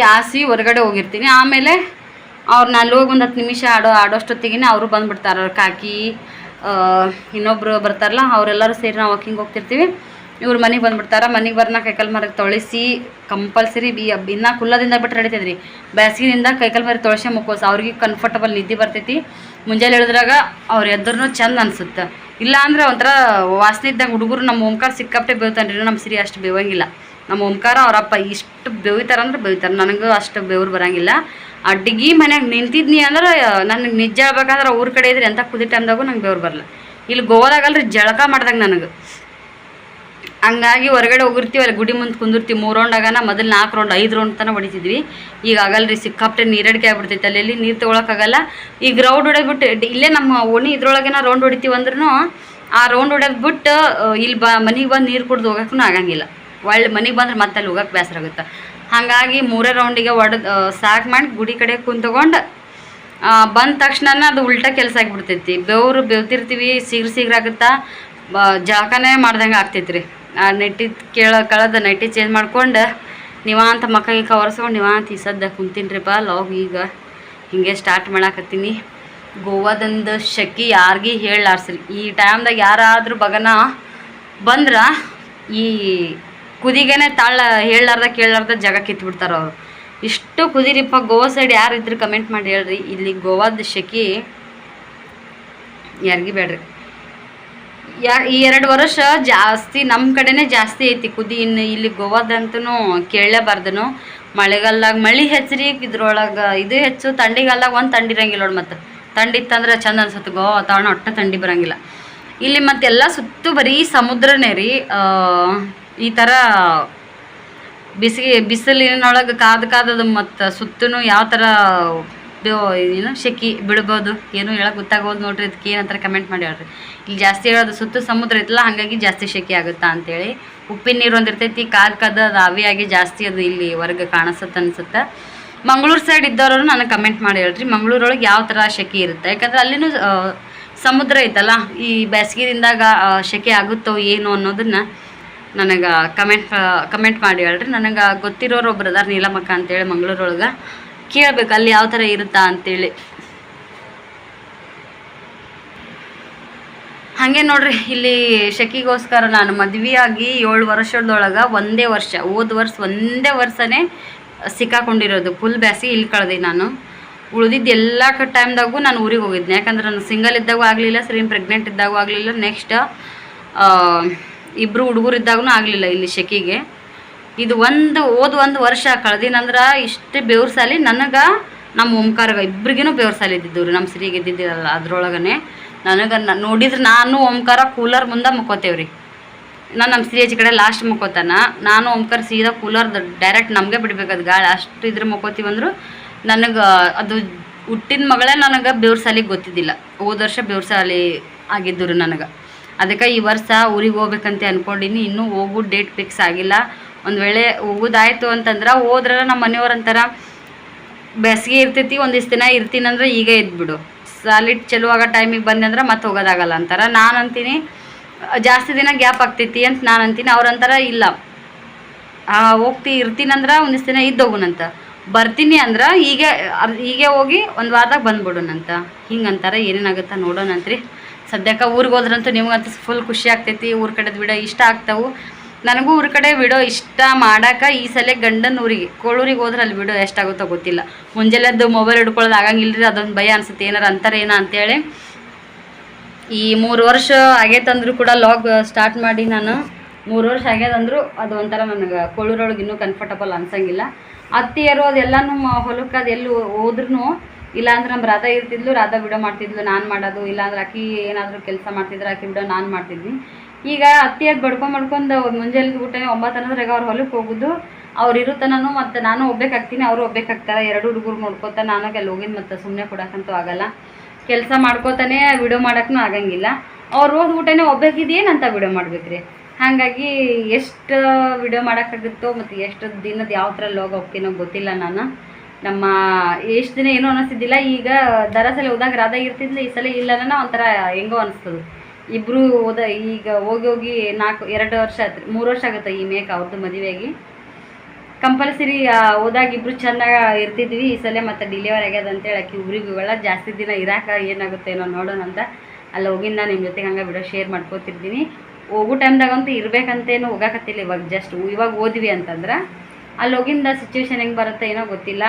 ಹಾಸಿ ಹೊರಗಡೆ ಹೋಗಿರ್ತೀನಿ. ಆಮೇಲೆ ಅವ್ರು ನಾನು ಹೋಗಿ ಒಂದು 10 ನಿಮಿಷ ಆಡೋಷ್ಟೊತ್ತಿಗೆ ಅವರು ಬಂದುಬಿಡ್ತಾರೆ. ಅವ್ರ ಕಾಕಿ ಇನ್ನೊಬ್ಬರು ಬರ್ತಾರಲ್ಲ, ಅವರೆಲ್ಲರೂ ಸೇರಿ ನಾವು ವಾಕಿಂಗ್ ಹೋಗ್ತಿರ್ತೀವಿ. ಇವ್ರು ಮನೆಗೆ ಬಂದುಬಿಡ್ತಾರೆ. ಮನೆಗೆ ಬರ್ನ ಕೈಕಾಲು ಮರಕ್ಕೆ ತೊಳಿಸಿ ಕಂಪಲ್ಸರಿ ಇನ್ನೂ ಕುಲ್ಲದಿಂದ ಬಿಟ್ಟು ನಡೀತೈತೆ ರೀ. ಬೇಸಿಗೆಯಿಂದ ಕೈಕಾಲು ಮರ ತೊಳ್ಸಿ ಮುಕ್ಕೋಸ ಅವ್ರಿಗೆ ಕಂಫರ್ಟಬಲ್ ನಿದ್ದೆ ಬರ್ತೈತಿ. ಮುಂಜಾನೆ ಹೇಳಿದ್ರಾಗ ಅವ್ರು ಎದ್ರೂ ಚೆಂದ ಅನ್ಸುತ್ತೆ. ಇಲ್ಲ ಅಂದ್ರೆ ಒಂಥರ ವಾಸನೆ ಇದ್ದಂಗೆ. ಹುಡುಗರು ನಮ್ಮ ಓಂಕಾರ ಸಿಕ್ಕಾಪಟ್ಟೆ ಬೇವ್ತಾನೆ ರೀ, ನಮ್ಮ ಸಿರಿ ಅಷ್ಟು ಬೇವಂಗಿಲ್ಲ. ನಮ್ಮ ಓಂಕಾರ ಅವರಪ್ಪ ಇಷ್ಟು ಬೇವ್ತಾರಂದ್ರೆ ಬೇವ್ತಾರೆ. ನನಗೂ ಅಷ್ಟು ಬೇವ್ರು ಬರೋಂಗಿಲ್ಲ. ಅಡ್ಗೆ ಮನ್ಯಾಗ ನಿಂತಿದ್ನಿ ಅಂದ್ರೆ ನನಗೆ ನಿಜ ಹೇಳ್ಬೇಕಂದ್ರೆ ಊರ ಕಡೆ ಇದ್ರೆ ಎಂಥ ಕುದಿ ಟೈಮ್ದಾಗೂ ನಂಗೆ ಬೇವ್ರು ಬರಲ್ಲ. ಇಲ್ಲಿ ಗೋವಾದಾಗಲ್ರಿ ಜಳಕ ಮಾಡ್ದಾಗ ನನಗೆ ಹಂಗಾಗಿ ಹೊರಗಡೆ ಹೋಗಿರ್ತೀವಿ. ಅಲ್ಲಿ ಗುಡಿ ಮುಂದೆ ಕುಂದಿರ್ತೀವಿ. 3 ರೌಂಡ್ ಆಗಾನ ಮೊದಲು 4 ರೌಂಡ್ 5 ರೌಂಡ್ ತನಕ ಹೊಡಿತಿದ್ವಿ. ಈಗ ಆಗಲ್ರಿ, ಸಿಕ್ಕಾಪಟ್ಟೆ ನೀರಡಿಕೆ ಆಗ್ಬಿಡ್ತೈತೆ. ಅಲ್ಲಿ ನೀರು ತೊಗೊಳಕ್ಕಾಗಲ್ಲ. ಈಗ ರೌಂಡ್ ಹೊಡೆದ್ಬಿಟ್ಟು ಇಲ್ಲೇ ನಮ್ಮ ಓಣಿ ಇದ್ರೊಳಗೇನ ರೌಂಡ್ ಹೊಡಿತೀವಿ ಅಂದ್ರೂ ಆ ರೌಂಡ್ ಹೊಡೆದ್ಬಿಟ್ಟು ಇಲ್ಲಿ ಮನೆಗೆ ಬಂದು ನೀರು ಕುಡ್ದು ಹೋಗೋಕ್ಕೂ ಆಗಂಗಿಲ್ಲ. ಒಳ್ಳೆ ಮನೆಗೆ ಬಂದ್ರೆ ಮತ್ತೆ ಅಲ್ಲಿ ಹೋಗಕ್ಕೆ ಬೇಸರ ಆಗುತ್ತೆ. ಹಾಗಾಗಿ 3 ರೌಂಡಿಗೆ ಹೊಡೆದು ಸಾಕು ಮಾಡಿ ಗುಡಿ ಕಡೆ ಕುಂತ್ಕೊಂಡು ಬಂದ ತಕ್ಷಣ ಅದು ಉಲ್ಟಾ ಕೆಲಸ ಆಗಿಬಿಡ್ತೈತಿ. ಬೇವ್ತಿರ್ತೀವಿ, ಶೀಘ್ರ ಆಗುತ್ತಾ ಜಳಕನೇ ಮಾಡ್ದಂಗೆ ಆಗ್ತೈತಿ ರೀ. ನೆಟ್ಟಿ ಕಳೆದ ನೈಟಿ ಚೇಂಜ್ ಮಾಡ್ಕೊಂಡು ನಿವಾಂತ ಮಕ್ಕಳಿಗೆ ಒರೆಸ್ಕೊಂಡು ನಿವಾಂತ ಈ ಸದ್ದ ಕುಂತೀನಿ ರೀ. ಲಾಗ್ ಈಗ ಹಿಂಗೆ ಸ್ಟಾರ್ಟ್ ಮಾಡಾಕತ್ತೀನಿ. ಗೋವಾದಂದು ಶೆಕಿ ಯಾರಿಗೂ ಹೇಳಾರ್ಸ್ರಿ. ಈ ಟೈಮ್ದಾಗ ಯಾರಾದರೂ ಬಗನ ಬಂದ್ರೆ ಈ ಕುದಿಗೇನೆ ಹೇಳಾರ್ದ ಕೇಳಾರ್ದ ಜಾಗ ಕಿತ್ಬಿಡ್ತಾರೆ ಅವರು. ಇಷ್ಟು ಕುದಿರಿಪ್ಪ. ಗೋವಾ ಸೈಡ್ ಯಾರಿದ್ರು ಕಮೆಂಟ್ ಮಾಡಿ ಹೇಳ್ರಿ. ಇಲ್ಲಿ ಗೋವಾದ ಶೆಕಿ ಯಾರಿಗೂ ಬೇಡ್ರಿ. ಈ 2 ವರ್ಷ ಜಾಸ್ತಿ ನಮ್ಮ ಕಡೆನೇ ಜಾಸ್ತಿ ಐತಿ ಕುದಿ. ಇನ್ನು ಇಲ್ಲಿ ಗೋವಾದಂತೂ ಕೇಳಲೇಬಾರ್ದನು. ಮಳೆಗಾಲದಾಗ ಮಳೆ ಹೆಚ್ಚರಿ, ಇದ್ರೊಳಗೆ ಇದು ಹೆಚ್ಚು. ಥಂಡಿಗಾಲದಾಗ ಒಂದು ಥಂಡಿ ಇರಂಗಿಲ್ಲ ನೋಡಿ. ಮತ್ತು ಥಂಡಿ ಇತ್ತಂದ್ರೆ ಚಂದ ಅನ್ಸುತ್ತೆ. ಗೋವಾ ವಾತಾವರಣ ಒಟ್ಟ ಥಂಡಿ ಬರೋಂಗಿಲ್ಲ ಇಲ್ಲಿ. ಮತ್ತೆಲ್ಲ ಸುತ್ತು ಬರೀ ಸಮುದ್ರನೇ ರೀ. ಈ ಥರ ಬಿಸಿಲಿನೊಳಗೆ ಕಾದದು ಮತ್ತು ಸುತ್ತೂ ಯಾವ ಥರ ಏನು ಶೆಕಿ ಬಿಡ್ಬೋದು ಏನು ಹೇಳಕ್ಕೆ ಗೊತ್ತಾಗೋದು ನೋಡ್ರಿ. ಇದಕ್ಕೆ ಏನಂತಾರೆ ಕಮೆಂಟ್ ಮಾಡಿ ಹೇಳ್ರಿ. ಇಲ್ಲಿ ಜಾಸ್ತಿ ಹೇಳೋದು ಸುತ್ತ ಸಮುದ್ರ ಐತಲ್ಲ, ಹಾಗಾಗಿ ಜಾಸ್ತಿ ಶೆಕೆ ಆಗುತ್ತಾ ಅಂತೇಳಿ. ಉಪ್ಪಿನ ನೀರು ಒಂದಿರ್ತೈತಿ, ಅದು ಆವಿಯಾಗಿ ಜಾಸ್ತಿ ಅದು ಇಲ್ಲಿ ಹೊರಗೆ ಕಾಣಿಸುತ್ತೆ ಅನ್ಸುತ್ತೆ. ಮಂಗಳೂರು ಸೈಡ್ ಇದ್ದವರು ನನಗೆ ಕಮೆಂಟ್ ಮಾಡಿ ಹೇಳ್ರಿ, ಮಂಗಳೂರೊಳಗೆ ಯಾವ ಥರ ಶೆಕೆ ಇರುತ್ತೆ. ಯಾಕಂದ್ರೆ ಅಲ್ಲಿನೂ ಸಮುದ್ರ ಐತಲ್ಲ, ಈ ಬೇಸಿಗೆದಿಂದಾಗ ಶೆಕೆ ಆಗುತ್ತೋ ಏನು ಅನ್ನೋದನ್ನು ನನಗೆ ಕಮೆಂಟ್ ಮಾಡಿ ಹೇಳ್ರಿ. ನನಗೆ ಗೊತ್ತಿರೋರು ಒಬ್ರು ಅದಾರ ನೀಲಮಕ್ಕ ಅಂತೇಳಿ ಮಂಗಳೂರೊಳಗೆ, ಕೇಳಬೇಕು ಅಲ್ಲಿ ಯಾವ ಥರ ಇರುತ್ತಾ ಅಂತೇಳಿ. ಹಾಗೆ ನೋಡ್ರಿ, ಇಲ್ಲಿ ಶೆಕೆಗೋಸ್ಕರ ನಾನು ಮದುವೆಯಾಗಿ 7 ವರ್ಷದೊಳಗೆ ಒಂದೇ ವರ್ಷನೇ ಸಿಕ್ಕಾಕೊಂಡಿರೋದು. ಫುಲ್ ಬ್ಯಾಸಿಗೆ ಇಲ್ಲಿ ಕಳೆದೆ ನಾನು. ಉಳಿದಿದ್ದು ಎಲ್ಲ ಟೈಮ್ದಾಗೂ ನಾನು ಊರಿಗೆ ಹೋಗಿದ್ದೆ. ಯಾಕಂದ್ರೆ ನಾನು ಸಿಂಗಲ್ ಇದ್ದಾಗೂ ಆಗಲಿಲ್ಲ, ಪ್ರೆಗ್ನೆಂಟ್ ಇದ್ದಾಗೂ ಆಗಲಿಲ್ಲ, ನೆಕ್ಸ್ಟ್ ಇಬ್ಬರು ಹುಡುಗರು ಇದ್ದಾಗೂ ಆಗಲಿಲ್ಲ ಇಲ್ಲಿ ಶೆಕೆಗೆ. ಇದು ಒಂದು ವರ್ಷ ಕಳೆದಿನಂದ್ರೆ ಇಷ್ಟೇ ಬೆವ್ರ ಸಾಲಿ ನನಗೆ, ನಮ್ಮ ಓಂಕಾರಗ ಇಬ್ರಿಗೂ ಬೆವ್ರ ಸಾಲಿ ಇದ್ದಿದ್ದು ರೀ. ನಮ್ಮ ಸಿರಿಗೆ ಇದ್ದಿದ್ದಿರಲ್ಲ ಅದ್ರೊಳಗನೆ ನನಗೆ ನೋಡಿದ್ರೆ ನಾನು ಓಂಕಾರ ಕೂಲರ್ ಮುಂದೆ ಮುಕ್ಕೋತೇವ್ರಿ. ನಮ್ಮ ಸಿರಿ ಆಚೆ ಕಡೆ ಲಾಸ್ಟ್ ಮುಕ್ಕೋತಾನ, ನಾನು ಓಂಕಾರ ಸೀದಾ ಕೂಲರ್ ಡೈರೆಕ್ಟ್ ನಮಗೆ ಬಿಡ್ಬೇಕದು ಗಾಳಿ ಅಷ್ಟು ಇದ್ರೆ ಮುಕ್ಕೋತೀವಂದ್ರು. ನನಗೆ ಅದು ಹುಟ್ಟಿದ ಮಗಳೇ ನನಗೆ ಬೆವ್ರ ಸಾಲಿಗೆ ಗೊತ್ತಿದ್ದಿಲ್ಲ. ಹೋದ ವರ್ಷ ಬೆವ್ರ ಸಾಲಿ ಆಗಿದ್ದು ರೀ ನನಗೆ. ಅದಕ್ಕೆ ಈ ವರ್ಷ ಊರಿಗೆ ಹೋಗ್ಬೇಕಂತ ಅಂದ್ಕೊಂಡಿನಿ. ಇನ್ನೂ ಹೋಗೋ ಡೇಟ್ ಫಿಕ್ಸ್ ಆಗಿಲ್ಲ. ಒಂದು ವೇಳೆ ಹೋಗೋದಾಯ್ತು ಅಂತಂದ್ರೆ ಹೋದ್ರೆ ನಮ್ಮ ಮನೆಯವ್ರು ಅಂತಾರೆ ಬೇಸಿಗೆ ಇರ್ತೈತಿ, ಒಂದಿಷ್ಟು ದಿನ ಇರ್ತೀನಂದ್ರೆ ಈಗ ಇದ್ಬಿಡು, ಸಾಲಿಡ್ ಚಲೋ ಆಗೋ ಟೈಮಿಗೆ ಬಂದಂದ್ರೆ ಮತ್ತೆ ಹೋಗೋದಾಗಲ್ಲ ಅಂತಾರೆ. ನಾನು ಅಂತೀನಿ ಜಾಸ್ತಿ ದಿನ ಗ್ಯಾಪ್ ಆಗ್ತೈತಿ ಅಂತ ನಾನು ಅಂತೀನಿ. ಅವ್ರಂತಾರೆ ಇಲ್ಲ ಇರ್ತೀನಂದ್ರೆ ಒಂದಿಷ್ಟು ದಿನ ಹೋಗುನಂತ, ಬರ್ತೀನಿ ಅಂದ್ರೆ ಹೀಗೆ ಹೋಗಿ ಒಂದು ವಾರದಾಗ ಬಂದ್ಬಿಡೋಣಂತ ಹಿಂಗಂತಾರೆ. ಏನೇನಾಗುತ್ತಾ ನೋಡೋಣಂತ್ರಿ. ಸದ್ಯಕ್ಕೆ ಊರಿಗೆ ಹೋದ್ರಂತೂ ನಿಮ್ಗಂತೂ ಫುಲ್ ಖುಷಿ ಆಗ್ತೈತಿ. ಊರ ಕಡೆದು ವಿಡಿಯೋ ಇಷ್ಟ ಆಗ್ತಾವೆ. ನನಗೂ ಊರ ಕಡೆ ವಿಡಿಯೋ ಇಷ್ಟ ಮಾಡೋಕೆ ಈ ಸಲ ಗಂಡನ ಊರಿಗೆ ಕೋಳೂರಿಗೆ ಹೋದ್ರೆ ಅಲ್ಲಿ ವಿಡಿಯೋ ಎಷ್ಟಾಗುತ್ತೋ ಗೊತ್ತಿಲ್ಲ. ಮುಂಜಾನೆದ್ದು ಮೊಬೈಲ್ ಹಿಡ್ಕೊಳ್ಳೋದು ಆಗಂಗಿಲ್ಲ ರೀ, ಅದೊಂದು ಭಯ ಅನ್ಸುತ್ತೆ. ಏನಾರು ಅಂತಾರೇನ ಅಂತೇಳಿ ಈ 3 ವರ್ಷ ಆಗೈತಂದ್ರೂ ಕೂಡ ಲಾಗ್ ಸ್ಟಾರ್ಟ್ ಮಾಡಿ ನಾನು 3 ವರ್ಷ ಆಗ್ಯದಂದ್ರು ಅದು ಒಂಥರ ನನಗೆ ಕೋಳೂರೊಳಗೆ ಇನ್ನೂ ಕಂಫರ್ಟಬಲ್ ಅನ್ಸಂಗಿಲ್ಲ. ಅತ್ತಿಯರು ಅದೆಲ್ಲನೂ ಹೊಲಕ್ಕೆ ಅದು ಎಲ್ಲಿ ಹೋದ್ರೂ, ಇಲ್ಲಾಂದ್ರೆ ನಮ್ಮ ರಾಧಾ ಇರ್ತಿದ್ಲು, ರಾಧಾ ವಿಡಿಯೋ ಮಾಡ್ತಿದ್ಲು, ನಾನು ಮಾಡೋದು. ಇಲ್ಲಾಂದ್ರೆ ಆಕಿ ಏನಾದರೂ ಕೆಲಸ ಮಾಡ್ತಿದ್ರು, ಆಕಿ ವಿಡಿಯೋ ನಾನು ಮಾಡ್ತಿದ್ವಿ. ಈಗ ಅತ್ತಿಯದು ಬಡ್ಕೊಂಡು ಮುಂಜಾನೆ ಊಟ 9 ಅನ್ನೋದ್ರಾಗ ಅವ್ರು ಹೊಲಕ್ಕೆ ಹೋಗೋದು. ಅವ್ರು ಇರುತ್ತನೂ ಮತ್ತು ನಾನು ಹೋಗ್ಬೇಕಾಗ್ತೀನಿ, ಅವರು ಹೋಗ್ಬೇಕಾಗ್ತಾರೆ. 2 ಹುಡುಗರು ನೋಡ್ಕೋತಾ ನಾನು ಅಲ್ಲಿ ಹೋಗಿದ್ದು ಮತ್ತು ಸುಮ್ಮನೆ ಕೊಡೋಕ್ಕಂತೂ ಆಗಲ್ಲ. ಕೆಲಸ ಮಾಡ್ಕೋತಾನೆ ವಿಡಿಯೋ ಮಾಡೋಕ್ಕೂ ಆಗಂಗಿಲ್ಲ. ಅವ್ರು ಹೋದ ಊಟನೇ ಹೋಗ್ಬೇಕಿದೇನಂತ ವಿಡಿಯೋ ಮಾಡ್ಬೇಕ್ರಿ. ಹಾಗಾಗಿ ಎಷ್ಟು ವಿಡಿಯೋ ಮಾಡೋಕ್ಕಾಗುತ್ತೋ ಮತ್ತು ಎಷ್ಟು ದಿನದ ಯಾವ ಥರ ಲೋಗ ಹೋಗ್ತೀನೋ ಗೊತ್ತಿಲ್ಲ. ನಾನು ನಮ್ಮ ಎಷ್ಟು ದಿನ ಏನೂ ಅನ್ನಿಸ್ತಿದ್ದಿಲ್ಲ. ಈಗ ದರಸಲಿ ಹೋದಾಗ ರಾಧಾ ಇರ್ತಿದ್ಲು, ಈ ಸಲ ಇಲ್ಲನ ಒಂಥರ ಹೆಂಗೋ ಅನಿಸ್ತದೆ. ಇಬ್ಬರು ಈಗ ಹೋಗಿ 2 ವರ್ಷ ಆಯ್ತು, 3 ವರ್ಷ ಆಗುತ್ತೆ ಈ ಮೇಕ್ ಅವ್ರದ್ದು ಮದುವೆಯಾಗಿ. ಕಂಪಲ್ಸರಿ ಹೋದಾಗ ಇಬ್ಬರು ಚೆಂದಾಗ ಇರ್ತಿದ್ವಿ. ಈ ಸಲ ಮತ್ತು ಡಿಲಿವರಿ ಆಗ್ಯದ ಅಂತೇಳಿ ಆಕಿ ಊರಿಗೆ ಹೋಗಲ್ಲ. ಜಾಸ್ತಿ ದಿನ ಇರೋಕೆ ಏನಾಗುತ್ತೆ ಏನೋ ನೋಡೋಣ ಅಂತ ಅಲ್ಲಿ ಹೋಗಿಂದ ನಿಮ್ಮ ಜೊತೆಗೆ ಹಂಗೆ ವಿಡಿಯೋ ಶೇರ್ ಮಾಡ್ಕೋತಿರ್ತೀನಿ. ಹೋಗೋ ಟೈಮ್ದಾಗಂತೂ ಇರಬೇಕಂತೇನು ಹೋಗಕತ್ತಿಲ್ಲ. ಇವಾಗ ಹೋದ್ವಿ ಅಂತಂದ್ರೆ ಅಲ್ಲಿ ಹೋಗಿಂದ ಸಿಚುವೇಶನ್ ಹೆಂಗೆ ಬರುತ್ತೆ ಏನೋ ಗೊತ್ತಿಲ್ಲ.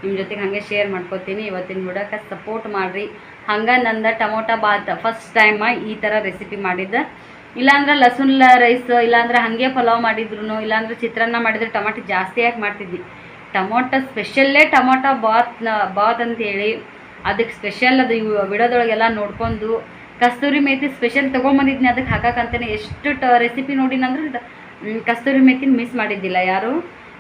ನಿಮ್ಮ ಜೊತೆಗೆ ಹಾಗೆ ಶೇರ್ ಮಾಡ್ಕೋತೀನಿ. ಇವತ್ತಿನ ವಿಡಿಯೋಕ್ಕೆ ಸಪೋರ್ಟ್ ಮಾಡಿರಿ. ಹಂಗೆ ನಂದು ಟೊಮೊಟೊ ಬಾತ್ ಫಸ್ಟ್ ಟೈಮ ಈ ಥರ ರೆಸಿಪಿ ಮಾಡಿದ್ದೆ. ಇಲ್ಲಾಂದ್ರೆ ಲಸುನ್ ರೈಸ್, ಇಲ್ಲಾಂದ್ರೆ ಹಾಗೆ ಪಲಾವ್ ಮಾಡಿದ್ರು, ಇಲ್ಲಾಂದ್ರೆ ಚಿತ್ರಾನ್ನ ಮಾಡಿದ್ರೆ ಟೊಮೊಟೊ ಜಾಸ್ತಿ ಹಾಕಿ ಮಾಡ್ತಿದ್ವಿ. ಟೊಮೊಟೊ ಸ್ಪೆಷಲ್ಲೇ ಟೊಮೊಟೊ ಬಾತ್ ಅಂತೇಳಿ ಅದಕ್ಕೆ ಸ್ಪೆಷಲ್ ಅದು ವಿಡಿಯೋದೊಳಗೆಲ್ಲ ನೋಡ್ಕೊಂಡು ಕಸ್ತೂರಿ ಮೇಥಿ ಸ್ಪೆಷಲ್ ತೊಗೊಂಬಂದಿದ್ನಿ ಅದಕ್ಕೆ ಹಾಕಕ್ಕಂತಾನೆ. ಎಷ್ಟು ರೆಸಿಪಿ ನೋಡಿನಂದ್ರೆ ಕಸ್ತೂರಿ ಮೇಥಿನ ಮಿಸ್ ಮಾಡಿದ್ದಿಲ್ಲ ಯಾರು.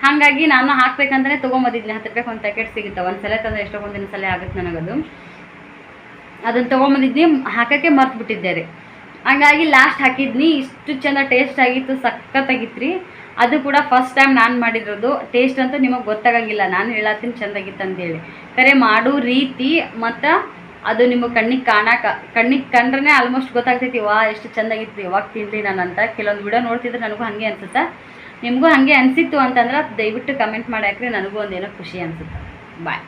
ಹಾಗಾಗಿ ನಾನು ಹಾಕ್ಬೇಕಂತಲೇ ತೊಗೊಂಬಂದಿದ್ನಿ. 10 ರೂಪಾಯಿಗೆ ಒಂದು ಪ್ಯಾಕೆಟ್ ಸಿಗುತ್ತೆ. ಒಂದು ಸಲ ತಂದರೆ ಎಷ್ಟೋ ಒಂದಿನ ಸಲ ಆಗುತ್ತೆ ನನಗದು. ಅದನ್ನು ತೊಗೊಂಬಂದಿದ್ನಿ, ಹಾಕೋಕ್ಕೆ ಮರ್ತ್ಬಿಟ್ಟಿದ್ದೆ ರೀ. ಹಂಗಾಗಿ ಲಾಸ್ಟ್ ಹಾಕಿದ್ನಿ. ಇಷ್ಟು ಚೆಂದ ಟೇಸ್ಟ್ ಆಗಿತ್ತು, ಸಖತ್ತಾಗಿತ್ತು ರೀ. ಅದು ಕೂಡ ಫಸ್ಟ್ ಟೈಮ್ ನಾನು ಮಾಡಿರೋದು. ಟೇಸ್ಟ್ ಅಂತೂ ನಿಮಗೆ ಗೊತ್ತಾಗಂಗಿಲ್ಲ, ನಾನು ಹೇಳತ್ತೀನಿ ಚೆಂದಾಗಿತ್ತು ಅಂತೇಳಿ. ಕರೆ ಮಾಡೋ ರೀತಿ ಮತ್ತು ಅದು ನಿಮಗೆ ಕಣ್ಣಿಗೆ ಕಂಡ್ರೆ ಆಲ್ಮೋಸ್ಟ್ ಗೊತ್ತಾಗ್ತೈತಿ, ವಾ ಎಷ್ಟು ಚೆಂದಾಗಿತ್ತು, ಯಾವಾಗ ತಿಂತೀನಿ ನಾನು ಅಂತ. ಕೆಲವೊಂದು ವಿಡಿಯೋ ನೋಡ್ತಿದ್ರೆ ನನಗೂ ಹಾಗೆ ಅನಿಸುತ್ತೆ. ನಿಮಗೂ ಹಾಗೆ ಅನಿಸಿತ್ತು ಅಂತಂದ್ರೆ ದಯವಿಟ್ಟು ಕಮೆಂಟ್ ಮಾಡಿ ಹಾಕ್ರಿ. ನನಗೂ ಒಂದೇನೋ ಖುಷಿ ಅನಿಸುತ್ತೆ. ಬಾಯ್.